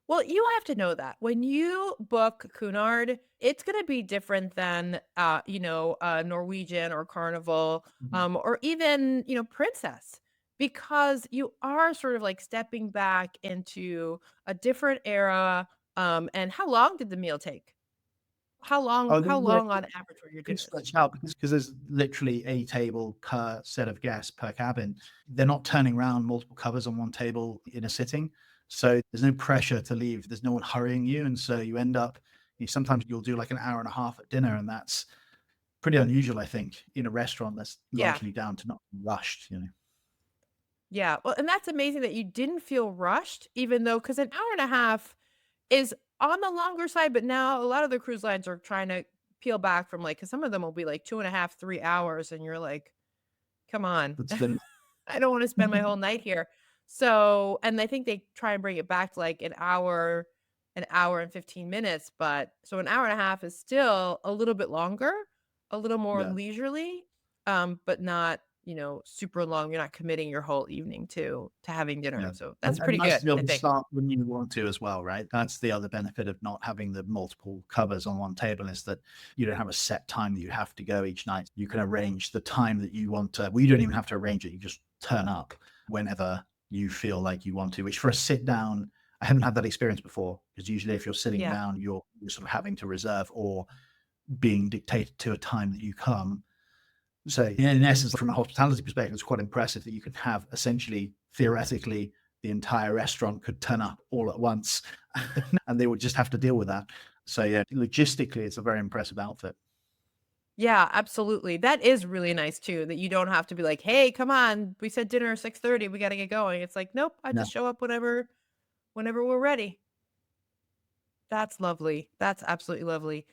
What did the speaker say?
Well, you have to know that when you book Cunard, it's going to be different than, Norwegian or Carnival, Mhm. or even, Princess, because you are sort of like stepping back into a different era. And how long did the meal take? How long? Oh, How long on average were your pretty dinners? stretched out because there's literally a table per set of guests per cabin. They're not turning around multiple covers on one table in a sitting. So there's no pressure to leave. There's no one hurrying you. And so you end up, sometimes you'll do like an hour and a half at dinner. And that's pretty unusual, I think, in a restaurant that's Yeah. largely down to not rushed. Yeah. Well, and that's amazing that you didn't feel rushed, even though, because an hour and a half is on the longer side, but now a lot of the cruise lines are trying to peel back from, like, because some of them will be like 2.5, 3 hours, and you're like, "Come on. That's the I don't wanna spend my whole night here." So and I think they try and bring it back to, like, an hour and 15 minutes, but so an hour and a half is still a little bit longer, a little more yeah. leisurely, but not, super long. You're not committing your whole evening to having dinner, Yeah. so that's And pretty nice good, to be able I to think. start when you want to as well, right? That's the other benefit of not having the multiple covers on one table is that you don't have a set time that you have to go each night. You can arrange the time that you want to. Well, you don't even have to arrange it. You just turn up whenever you feel like you want to, which for a sit down, I haven't had that experience before because usually if you're sitting Yeah. down, you're sort of having to reserve or being dictated to a time that you come. So, yeah, in essence, from a hospitality perspective, it's quite impressive that you can have essentially, theoretically, the entire restaurant could turn up all at once, and they would just have to deal with that. So, yeah, logistically, it's a very impressive outfit. Yeah, absolutely. That is really nice too, that you don't have to be like, "Hey, come on, we said dinner 6:30, we gotta get going." It's like, "Nope, I Yeah. just show up whenever we're ready." That's lovely. That's absolutely lovely.